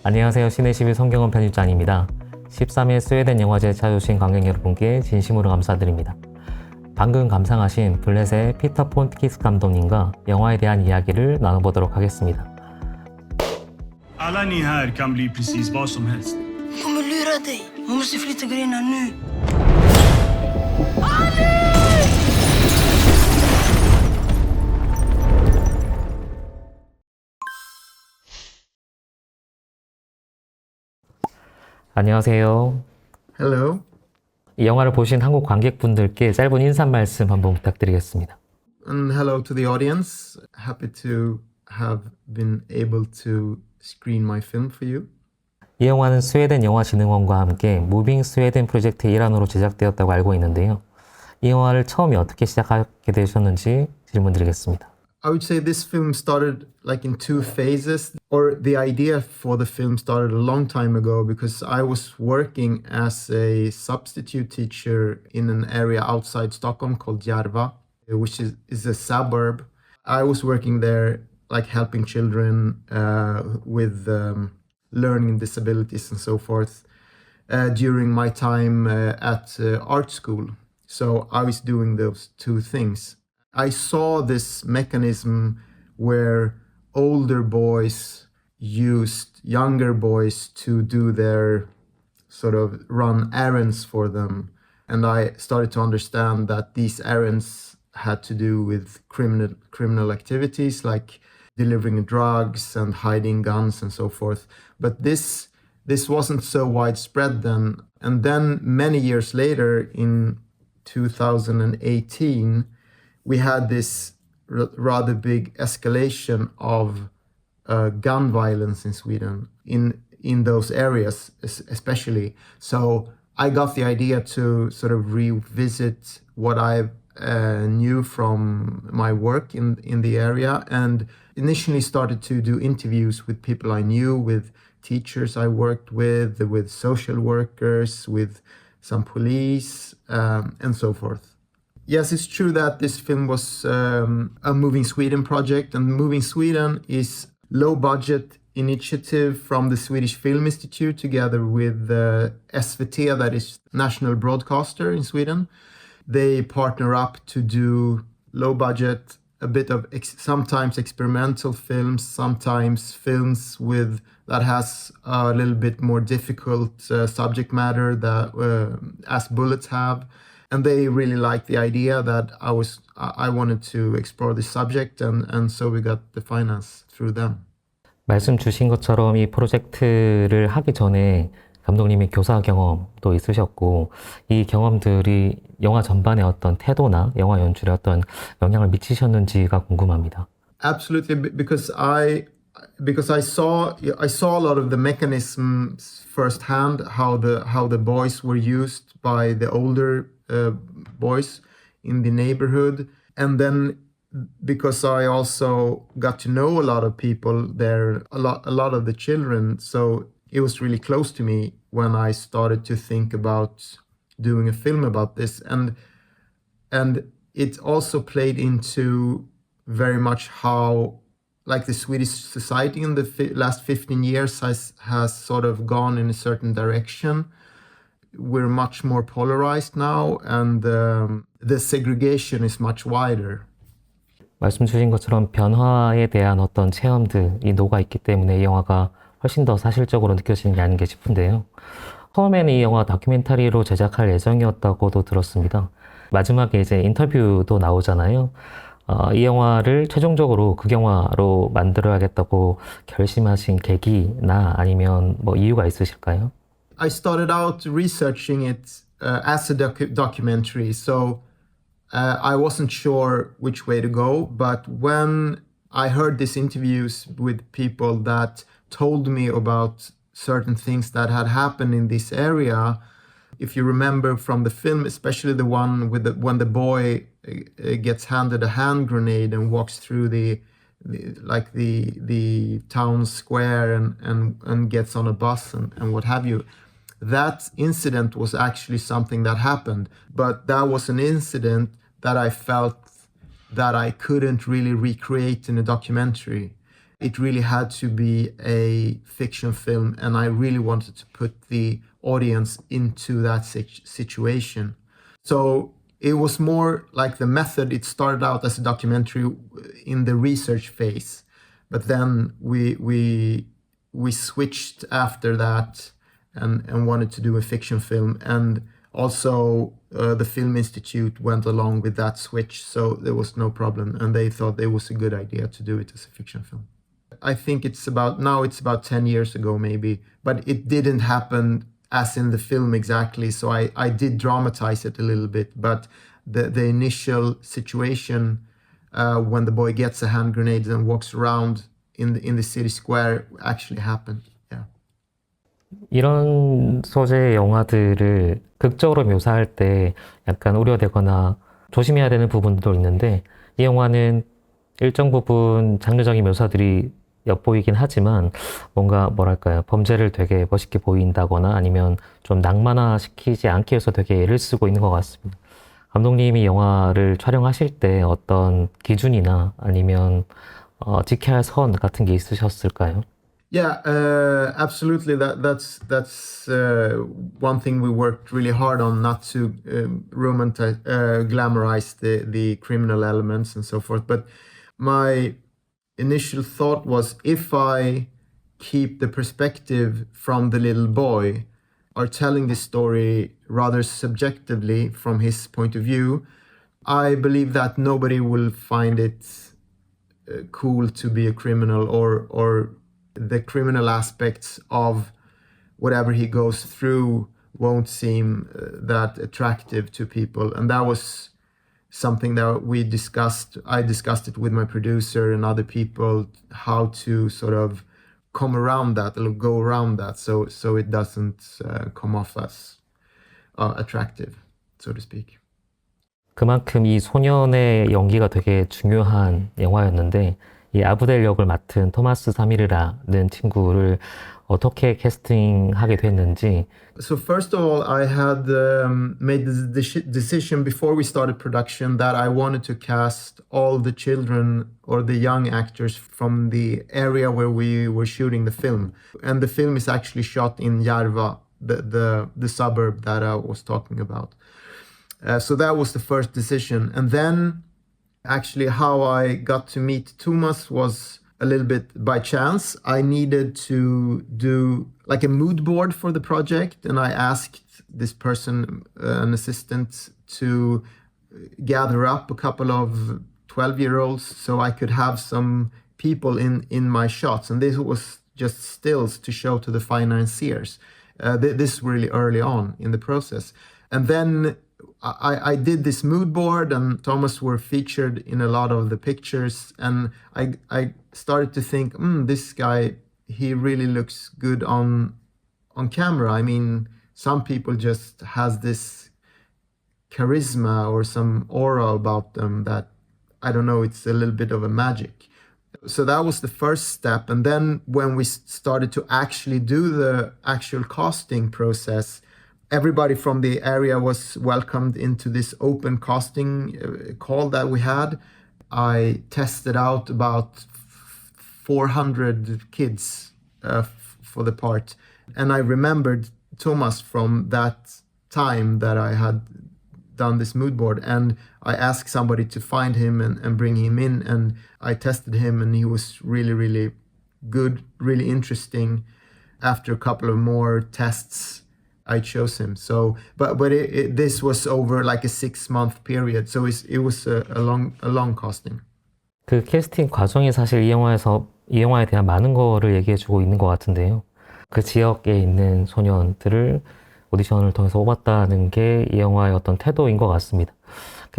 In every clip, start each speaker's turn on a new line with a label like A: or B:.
A: 안녕하세요. 시내12 성경원 편집장입니다. 13회 스웨덴영화제 찾아주신 관객 여러분께 진심으로 감사드립니다. 방금 감상하신 블렛의 폰티키스 감독님과 영화에 대한 이야기를 나눠보도록 하겠습니다.
B: Alla ni här kan bli precis vad som helst.
C: Hon kommer lura dig. Man måste flytta grejerna nu.
A: 안녕하세요.
D: Hello.
A: 이 영화를 보신 한국 관객분들께 짧은 인사 말씀 한번 부탁드리겠습니다.
D: And hello to the audience. Happy to have been able to screen my film for you.
A: 이 영화는 스웨덴 영화진흥원과 함께 무빙 스웨덴 프로젝트의 일환으로 제작되었다고 알고 있는데요. 이 영화를 처음에 어떻게 시작하게 되셨는지 질문드리겠습니다.
D: I would say this film started like in two phases, or the idea for the film started a long time ago because I was working as a substitute teacher in an area outside Stockholm called Järva, which is a suburb. I was working there like helping children with learning disabilities and so forth during my time at art school. So I was doing those two things. I saw this mechanism where older boys used younger boys to do their sort of run errands for them. And I started to understand that these errands had to do with criminal activities like delivering drugs and hiding guns and so forth. But this wasn't so widespread then. And then many years later, in 2018, we had this rather big escalation of gun violence in Sweden, in those areas especially. So I got the idea to sort of revisit what I knew from my work in the area, and initially started to do interviews with people I knew, with teachers I worked with social workers, with some police, and so forth. Yes, it's true that this film was a Moving Sweden project, and Moving Sweden is low-budget initiative from the Swedish Film Institute together with SVT, that is national broadcaster in Sweden. They partner up to do low-budget, a bit of sometimes experimental films, sometimes films that has a little bit more difficult subject matter that as Bullets have. And they really liked the idea that I wanted to explore this subject, and so we got the finance through them.
A: 말씀 주신 것처럼 이 프로젝트를 하기 전에 감독님이 교사 경험도 있으셨고, 이 경험들이 영화 전반의 어떤 태도나 영화 연출에 어떤 영향을 미치셨는지가 궁금합니다.
D: Absolutely, because I saw a lot of the mechanisms firsthand, how the boys were used by the older boys in the neighborhood, and then because I also got to know a lot of people there, a lot of the children, so it was really close to me when I started to think about doing a film about this, and it also played into very much how like the Swedish society in the last 15 years has sort of gone in a certain direction. We're much more polarized now, and the segregation is much wider.
A: 말씀 주신 것처럼 변화에 대한 어떤 체험들이 녹아있기 때문에 이 영화가 훨씬 더 사실적으로 느껴지는 게 아닌가 싶은데요. 처음에는 이 영화 다큐멘터리로 제작할 예정이었다고도 들었습니다. 마지막에 이제 인터뷰도 나오잖아요. 이 영화를 최종적으로 극영화로 만들어야겠다고 결심하신 계기나 아니면 뭐 이유가 있으실까요?
D: I started out researching it as a documentary, so I wasn't sure which way to go. But when I heard these interviews with people that told me about certain things that had happened in this area, if you remember from the film, especially the one with when the boy gets handed a hand grenade and walks through the town square and gets on a bus and what have you. That incident was actually something that happened, but that was an incident that I felt that I couldn't really recreate in a documentary. it really had to be a fiction film, and I really wanted to put the audience into that situation. So it was more like the method. It started out as a documentary in the research phase, but then we switched after that and wanted to do a fiction film. And also the Film Institute went along with that switch, so there was no problem. And they thought it was a good idea to do it as a fiction film. I think it's about 10 years ago maybe, but it didn't happen as in the film exactly. So I did dramatize it a little bit, but the initial situation when the boy gets a hand grenade and walks around in the city square actually happened. Yeah.
A: 이런 소재의 영화들을 극적으로 묘사할 때 약간 우려되거나 조심해야 되는 부분도 있는데, 이 영화는 일정 부분 장르적인 묘사들이 엿보이긴 하지만 뭔가 뭐랄까요, 범죄를 되게 멋있게 보인다거나 아니면 좀 낭만화시키지 않기 위해서 되게 애를 쓰고 있는 것 같습니다. 감독님이 영화를 촬영하실 때 어떤 기준이나 아니면 지켜야 할 선 같은 게 있으셨을까요?
D: Yeah, absolutely. That's one thing we worked really hard on, not to glamorize the criminal elements and so forth. But my initial thought was, if I keep the perspective from the little boy, or telling this story rather subjectively from his point of view, I believe that nobody will find it cool to be a criminal, or the criminal aspects of whatever he goes through won't seem that attractive to people. And that was something that we discussed. I discussed it with my producer and other people, how to sort of come around that, or go around that, so it doesn't come off as attractive, so to speak.
A: 그만큼 이 소년의 연기가 되게 중요한 영화였는데, 이 아브델 역을 맡은 토마스 사미르라는 친구를 어떻게 캐스팅하게 됐는지.
D: So first of all, I had made the decision before we started production that I wanted to cast all the children or the young actors from the area where we were shooting the film. And the film is actually shot in Järva, the suburb that I was talking about. So that was the first decision. And then actually how I got to meet Thomas was a little bit by chance. I needed to do like a mood board for the project, and I asked this person, an assistant, to gather up a couple of 12-year-olds so I could have some people in my shots. And this was just stills to show to the financiers. This really early on in the process. And then I did this mood board, and Thomas were featured in a lot of the pictures, and I started to think, this guy, he really looks good on camera. I mean, some people just has this charisma or some aura about them that, I don't know, it's a little bit of a magic. So that was the first step. And then when we started to actually do the actual casting process, everybody from the area was welcomed into this open casting call that we had. I tested out about 400 kids for the part. And I remembered Thomas from that time that I had done this mood board. And I asked somebody to find him and bring him in. And I tested him, and he was really, really good, really interesting. After a couple of more tests, I chose him. So, but this was over like a 6-month period. So it was a long casting.
A: 그 캐스팅 과정이 사실 이 영화에 대한 많은 거를 얘기해주고 있는 것 같은데요. 그 지역에 있는 소년들을 오디션을 통해서 뽑았다는 게 이 영화의 어떤 태도인 것 같습니다.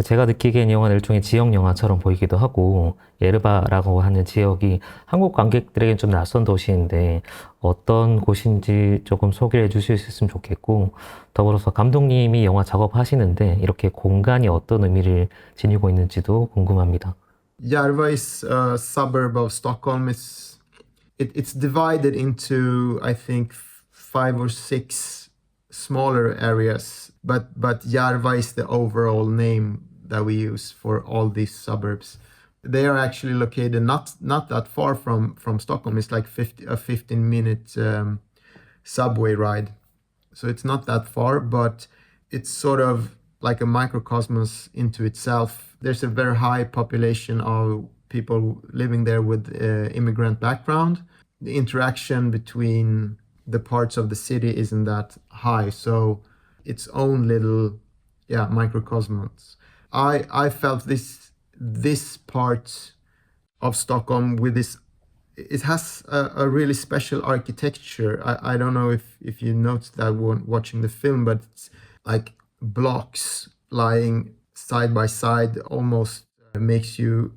A: 제가 느끼기엔 이 영화는 일종의 지역 영화처럼 보이기도 하고, 예르바라고 하는 지역이 한국 관객들에게는 좀 낯선 도시인데 어떤 곳인지 조금 소개해 주실 수 있으면 좋겠고, 더불어서 감독님이 영화 작업하시는데 이렇게 공간이 어떤 의미를 지니고 있는지도 궁금합니다.
D: Järva is a suburb of Stockholm. It's divided into, I think, 5 or 6 smaller areas, but Järva is the overall name that we use for all these suburbs. They are actually located not that far from Stockholm. It's like a 15-minute subway ride. So it's not that far, but it's sort of like a microcosmos into itself. There's a very high population of people living there with immigrant background. The interaction between the parts of the city isn't that high, so its own little microcosmos. I felt this part of Stockholm with this, it has a really special architecture. I don't know if you noticed that when watching the film, but it's like blocks lying side by side, almost makes you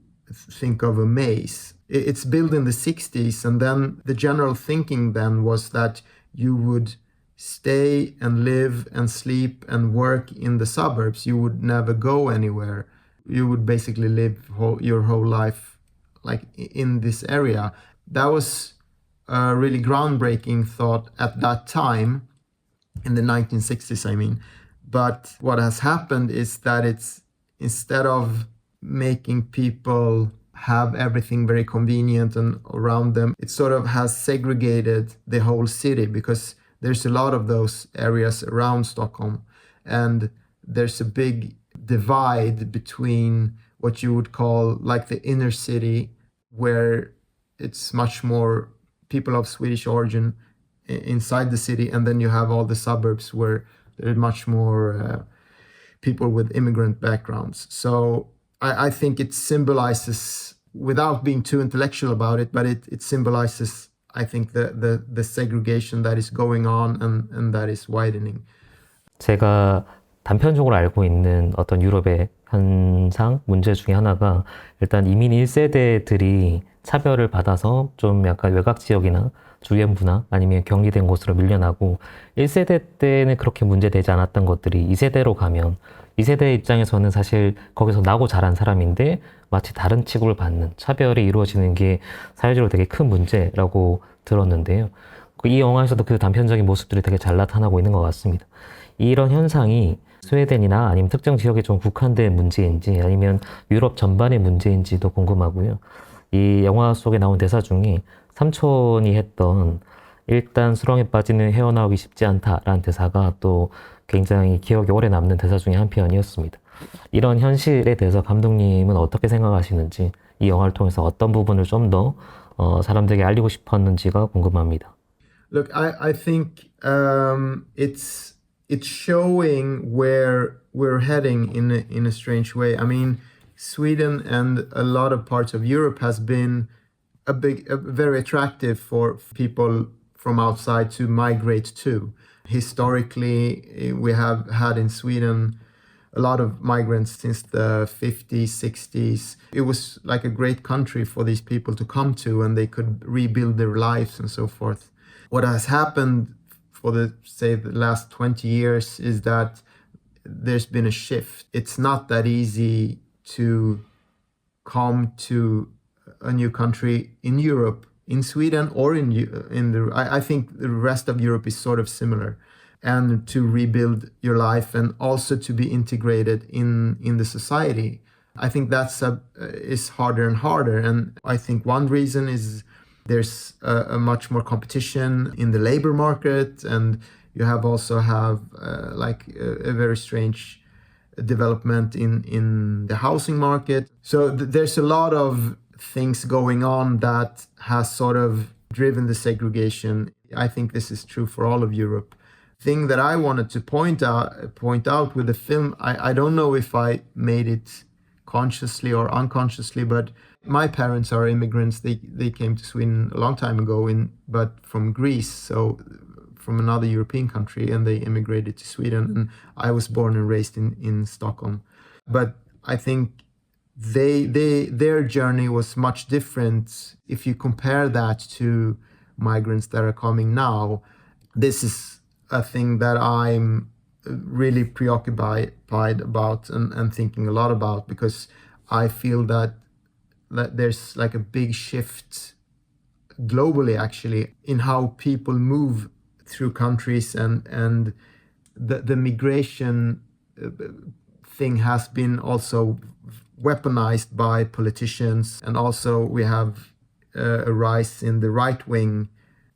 D: think of a maze. It's built in the 60s, and then the general thinking then was that you would stay and live and sleep and work in the suburbs. You would never go anywhere. You would basically live your whole life like in this area. That was a really groundbreaking thought at that time, in the 1960s, I mean. But what has happened is that it's, instead of making people have everything very convenient and around them, it sort of has segregated the whole city, because there's a lot of those areas around Stockholm, and there's a big divide between what you would call like the inner city, where it's much more people of Swedish origin inside the city, and then you have all the suburbs where there's much more people with immigrant backgrounds. So I think it symbolizes, without being too intellectual about it, but it symbolizes, I think, the segregation that is going on and that is widening.
A: 제가 단편적으로 알고 있는 어떤 유럽의 현상, 문제 중에 하나가 일단 이민 1세대들이 차별을 받아서 좀 약간 외곽 지역이나 주변부나 아니면 격리된 곳으로 밀려나고, 1세대 때는 그렇게 문제되지 않았던 것들이 2세대로 가면 2세대 입장에서는 사실 거기서 나고 자란 사람인데 마치 다른 취급을 받는 차별이 이루어지는 게 사회적으로 되게 큰 문제라고 들었는데요. 이 영화에서도 그 단편적인 모습들이 되게 잘 나타나고 있는 것 같습니다. 이런 현상이 스웨덴이나 아니면 특정 지역에 좀 국한된 문제인지 아니면 유럽 전반의 문제인지도 궁금하고요. 이 영화 속에 나온 대사 중에 삼촌이 했던 일단 수렁에 빠지는 헤어나오기 쉽지 않다라는 대사가 또 굉장히 기억에 오래 남는 대사 중에 한 편이었습니다. 이런 현실에 대해서 감독님은 어떻게 생각하시는지, 이 영화를 통해서 어떤 부분을 좀 더 사람들에게 알리고 싶었는지가 궁금합니다.
D: Look, I think it's showing where we're heading in a strange way. I mean, Sweden and a lot of parts of Europe has been very attractive for people from outside to migrate to. Historically, we have had in Sweden a lot of migrants since the 50s, 60s. It was like a great country for these people to come to, and they could rebuild their lives and so forth. What has happened for the last 20 years is that there's been a shift. It's not that easy to come to a new country in Europe, in Sweden, or I think the rest of Europe is sort of similar, and to rebuild your life and also to be integrated in the society. I think that's is harder and harder, and I think one reason is there's a much more competition in the labor market, and you also have a very strange development in the housing market. So there's a lot of things going on that has sort of driven the segregation. I think this is true for all of Europe. Thing that I wanted to point out with the film, I don't know if I made it consciously or unconsciously, but my parents are immigrants. They came to Sweden a long time ago, but from Greece, so from another European country, and they immigrated to Sweden. And I was born and raised in Stockholm. But I think their journey was much different. If you compare that to migrants that are coming now, this is a thing that I'm really preoccupied about and thinking a lot about, because I feel that there's like a big shift globally, actually, in how people move through countries, and the migration thing has been also weaponized by politicians, and also we have a rise in the right-wing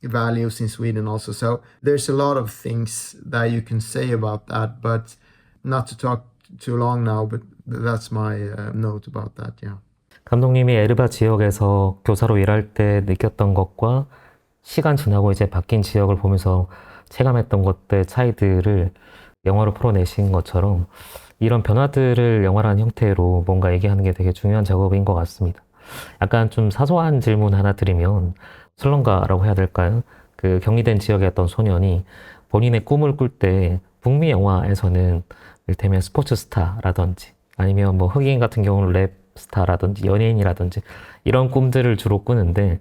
D: values in Sweden also. So there's a lot of things that you can say about that, but not to talk too long now, but that's my note about that, yeah.
A: 감독님이 에르바 지역에서 교사로 일할 때 느꼈던 것과 시간 지나고 이제 바뀐 지역을 보면서 체감했던 것들 차이들을 영화로 풀어내신 것처럼 이런 변화들을 영화라는 형태로 뭔가 얘기하는 게 되게 중요한 작업인 것 같습니다. 약간 좀 사소한 질문 하나 드리면 슬럼가라고 해야 될까요? 그 격리된 지역의 어떤 소년이 본인의 꿈을 꿀 때 북미 영화에서는 이를테면 스포츠 스타라든지 아니면 뭐 흑인 같은 경우는 랩 스타라든지 연예인이라든지 이런 꿈들을 주로 꾸는데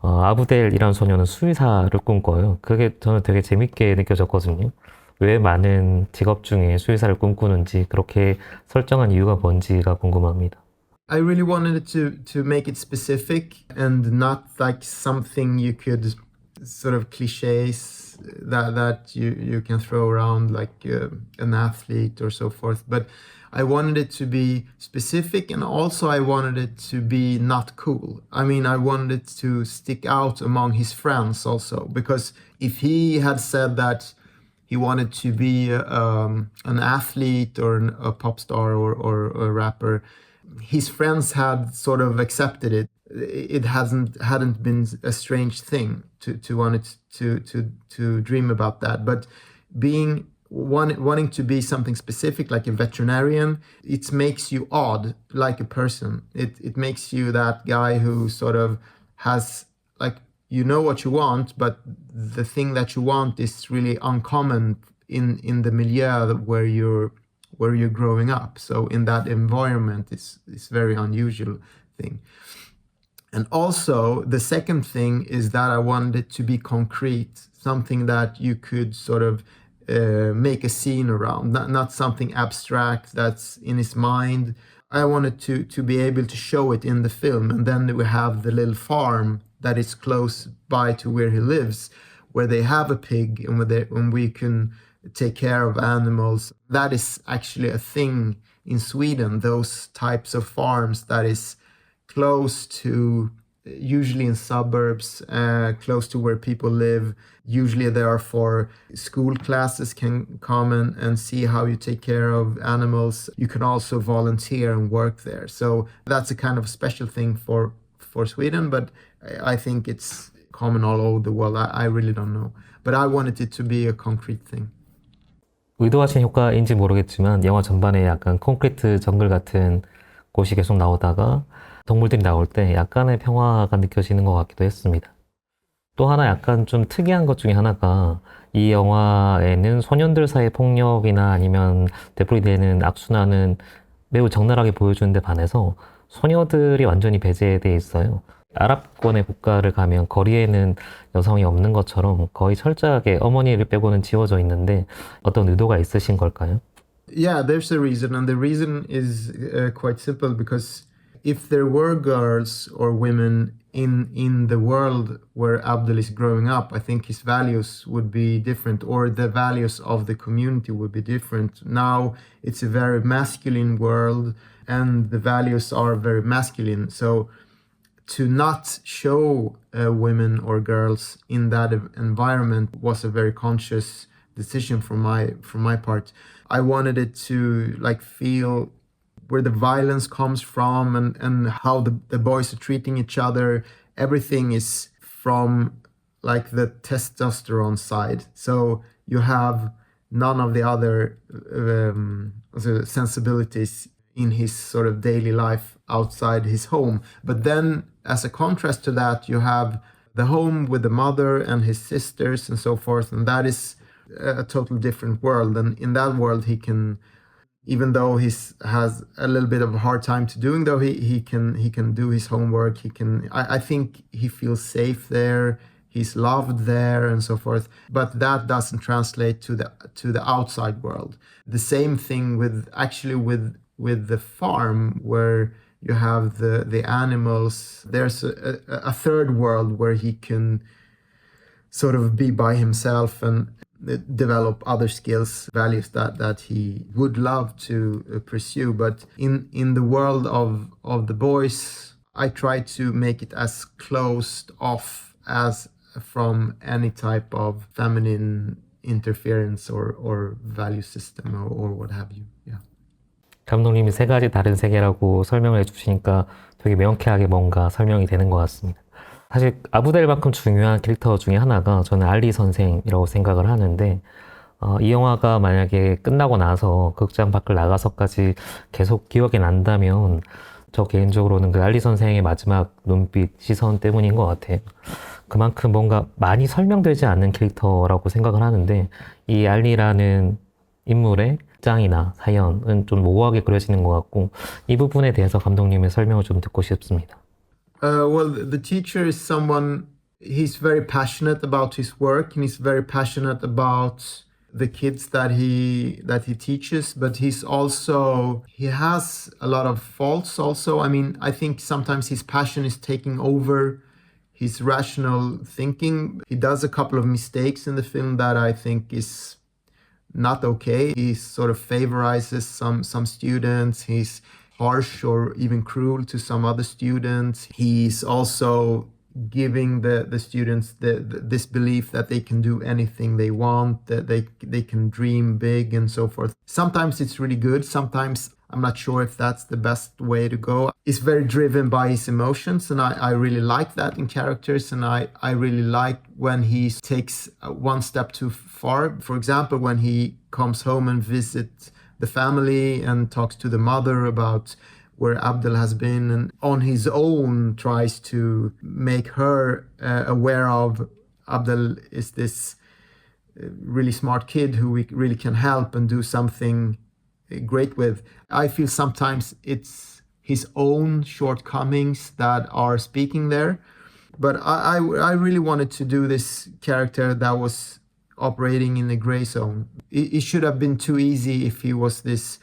A: 아브델이라는 소녀는 수의사를 꿈꿔요. 그게 저는 되게 재밌게 느껴졌거든요. 왜 많은 직업 중에 수의사를 꿈꾸는지 그렇게 설정한 이유가 뭔지가 궁금합니다.
D: I really wanted it to make it specific and not like something you could sort of cliches that you can throw around like an athlete or so forth. But I wanted it to be specific, and also I wanted it to be not cool. I mean, I wanted it to stick out among his friends also, because if he had said that he wanted to be an athlete or a pop star or a rapper, his friends had sort of accepted it. It hadn't been a strange thing to want it to dream about that. But wanting to be something specific, like a veterinarian, it makes you odd, like a person. It makes you that guy who sort of has, like, you know what you want, but the thing that you want is really uncommon in the milieu where you're growing up. So in that environment, it's very unusual thing. And also, the second thing is that I wanted it to be concrete, something that you could sort of make a scene around, not something abstract that's in his mind. I wanted to be able to show it in the film. And then we have the little farm that is close by to where he lives, where they have a pig and when we can take care of animals. That is actually a thing in Sweden, those types of farms that is close to, usually in suburbs, close to where people live. Usually they are for school classes can come and see how you take care of animals. You can also volunteer and work there. So that's a kind of special thing for Sweden, but I think it's common all over the world. I really don't know. But I wanted it to be a concrete thing.
A: 의도하신 효과인지 모르겠지만 영화 전반에 약간 콘크리트 정글 같은 곳이 계속 나오다가 동물들이 나올 때 약간의 평화가 느껴지는 것 같기도 했습니다. 또 하나 약간 좀 특이한 것 중에 하나가 이 영화에는 소년들 사이의 폭력이나 아니면 되풀이되는 악순환은 매우 적나라하게 보여주는 데 반해서 소녀들이 완전히 배제되어 있어요. 아랍권의 국가를 가면 거리에는 여성이 없는 것처럼 거의 철저하게 어머니를 빼고는 지워져 있는데 어떤 의도가 있으신 걸까요?
D: Yeah, there's a reason, and the reason is quite simple, because if there were girls or women in the world where Abdel is growing up, I think his values would be different, or the values of the community would be different. Now it's a very masculine world and the values are very masculine. So to not show women or girls in that environment was a very conscious decision from my part. I wanted it to like feel where the violence comes from and how the boys are treating each other. Everything is from like the testosterone side. So you have none of the other sensibilities in his sort of daily life outside his home. But then as a contrast to that, you have the home with the mother and his sisters and so forth. And that is a totally different world. And in that world, he can, even though he has a little bit of a hard time to doing, though he can do his homework. I think he feels safe there. He's loved there and so forth. But that doesn't translate to the outside world. The same thing with the farm where you have the animals. There's a third world where he can sort of be by himself, and develop other skills, values that he would love to pursue. But in the world of the boys, I try to make it as closed off as from any type of feminine interference or value system or what have you. Yeah.
A: 감독님이 세 가지 다른 세계라고 설명을 해주시니까 되게 명쾌하게 뭔가 설명이 되는 것 같습니다. 사실 아브델만큼 중요한 캐릭터 중에 하나가 저는 알리 선생이라고 생각을 하는데 이 영화가 만약에 끝나고 나서 극장 밖을 나가서까지 계속 기억에 난다면 저 개인적으로는 그 알리 선생의 마지막 눈빛, 시선 때문인 것 같아요. 그만큼 뭔가 많이 설명되지 않는 캐릭터라고 생각을 하는데 이 알리라는 인물의 입장이나 사연은 좀 모호하게 그려지는 것 같고 이 부분에 대해서 감독님의 설명을 좀 듣고 싶습니다.
D: Well, the teacher is someone, he's very passionate about his work and he's very passionate about the kids that he teaches, but he has a lot of faults also. I mean, I think sometimes his passion is taking over his rational thinking. He does a couple of mistakes in the film that I think is not okay. He sort of favorizes some students. He's harsh or even cruel to some other students. He's also giving the students this belief that they can do anything they want, that they can dream big and so forth. Sometimes it's really good. Sometimes I'm not sure if that's the best way to go. It's very driven by his emotions, and I really like that in characters, and I really like when he takes one step too far. For example, when he comes home and visits the family and talks to the mother about where Abdel has been and on his own tries to make her aware of Abdel is this really smart kid who we really can help and do something great with. I feel sometimes it's his own shortcomings that are speaking there, but I really wanted to do this character that was operating in the gray zone. It should have been too easy if he was this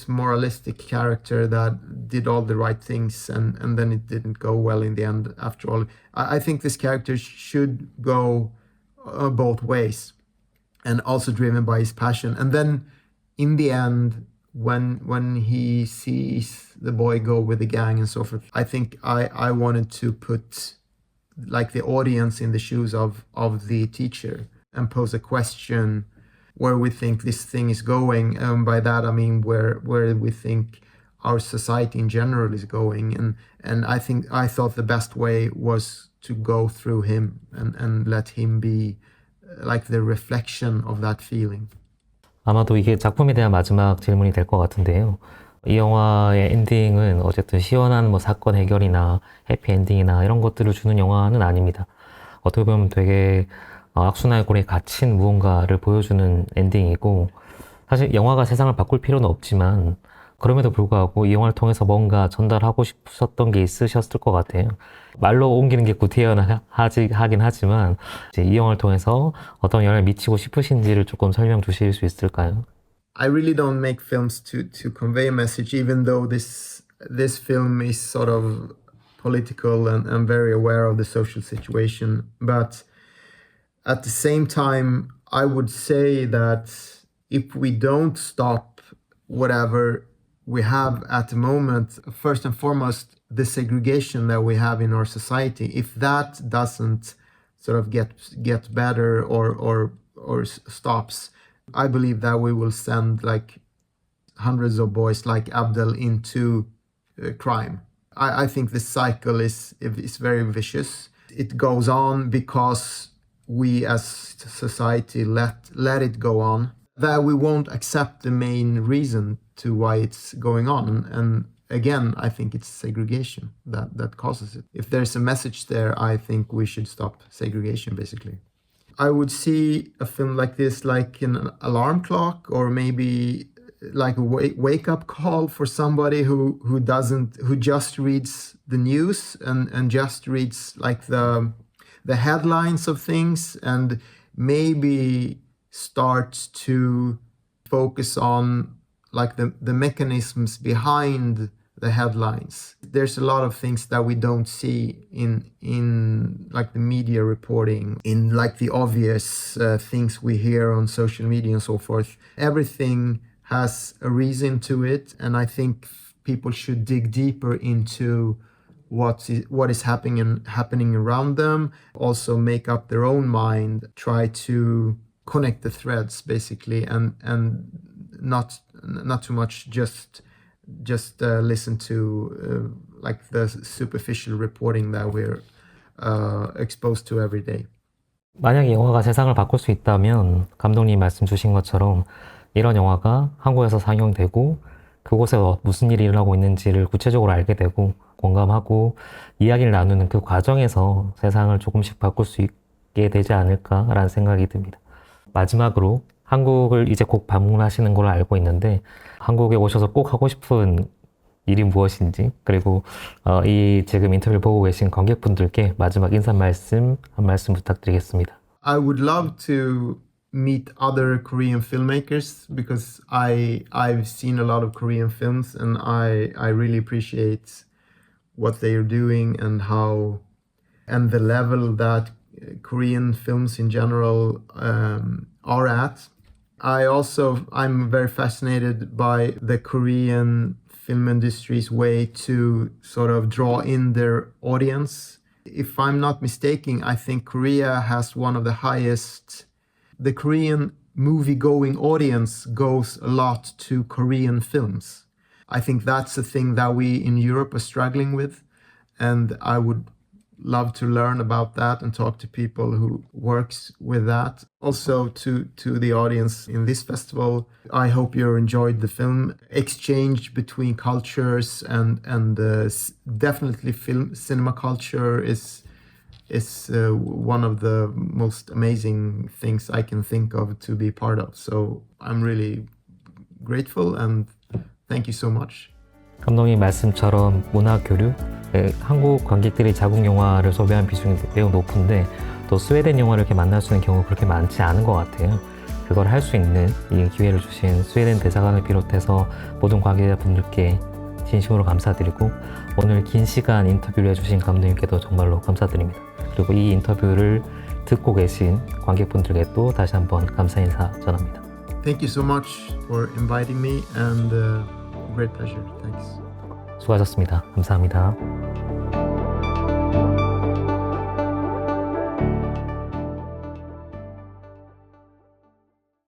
D: moralistic character that did all the right things and then it didn't go well in the end after all. I think this character should go both ways and also driven by his passion. And then in the end, when he sees the boy go with the gang and so forth, I think I wanted to put like the audience in the shoes of the teacher and pose a question where we think this thing is going. By that I mean where we think our society in general is going. And I thought the best way was to go through him and let him be like the reflection of that feeling.
A: 아마도 이게 작품에 대한 마지막 질문이 될 것 같은데요. 이 영화의 엔딩은 어쨌든 시원한 뭐 사건 해결이나 해피엔딩이나 이런 것들을 주는 영화는 아닙니다. 어떻게 보면 되게 악순환골에 갇힌 무언가를 보여주는 엔딩이고 사실 영화가 세상을 바꿀 필요는 없지만 그럼에도 불구하고 이 영화를 통해서 뭔가 전달하고 싶으셨던 게 있으셨을 것 같아요. 말로 옮기는 게 구태연하긴 하지만 이제 이 영화를 통해서 어떤 영향을 미치고 싶으신지를 조금 설명 주실 수 있을까요?
D: I really don't make films to convey a message, even though this film is sort of political and I'm very aware of the social situation. But at the same time, I would say that if we don't stop whatever we have at the moment, first and foremost, the segregation that we have in our society, if that doesn't sort of get better or stops, I believe that we will send like hundreds of boys like Abdel into crime. I think this cycle is very vicious. It goes on because we as society let it go on, that we won't accept the main reason to why it's going on. And again, I think it's segregation that causes it. If there's a message there, I think we should stop segregation, basically. I would see a film like this like an alarm clock, or maybe like a wake-up call for somebody who just reads the news and just reads like the headlines of things and maybe starts to focus on like the mechanisms behind the headlines. There's a lot of things that we don't see in like the media reporting, in like the obvious things we hear on social media and so forth. Everything has a reason to it, and I think people should dig deeper into what is happening around them. Also make up their own mind, try to connect the threads basically, and not too much just listen to like the superficial reporting that we're exposed to every day.
A: 만약에 영화가 세상을 바꿀 수 있다면 감독님 말씀 주신 것처럼 이런 영화가 한국에서 상영되고 그곳에서 무슨 일이 일어나고 있는지를 구체적으로 알게 되고 공감하고 이야기를 나누는 그 과정에서 세상을 조금씩 바꿀 수 있게 되지 않을까라는 생각이 듭니다. 마지막으로 한국을 이제 곧 방문하시는 걸로 알고 있는데 한국에 오셔서 꼭 하고 싶은 일이 무엇인지, 그리고 이 지금 인터뷰를 보고 계신 관객분들께 마지막 인사 말씀 한 말씀 부탁드리겠습니다.
D: I would love to meet other Korean filmmakers because I've seen a lot of Korean films and I really appreciate what they are doing and the level that Korean films in general are at. I'm very fascinated by the Korean film industry's way to sort of draw in their audience. If I'm not mistaken, I think Korea has one of the highest. The Korean movie-going audience goes a lot to Korean films. I think that's a thing that we in Europe are struggling with, and I would love to learn about that and talk to people who works with that. Also to the audience in this festival, I hope you enjoyed the film. Exchange between cultures and definitely cinema culture is one of the most amazing things I can think of to be part of. So I'm really grateful and thank you so much.
A: 감독님 말씀처럼 문화 교류, 한국 관객들이 자국 영화를 소비하는 비중이 매우 높은데 또 스웨덴 영화를 이렇게 만날 수 있는 경우가 그렇게 많지 않은 것 같아요. 그걸 할 수 있는 이 기회를 주신 스웨덴 대사관을 비롯해서 모든 관계자분들께 진심으로 감사드리고 오늘 긴 시간 인터뷰를 해주신 감독님께도 정말로 감사드립니다. 그리고 이 인터뷰를 듣고 계신 관객분들께 또 다시 한번 감사 인사 전합니다.
D: Thank you so much for inviting me and great pleasure. Thanks.
A: 수고하셨습니다. 감사합니다.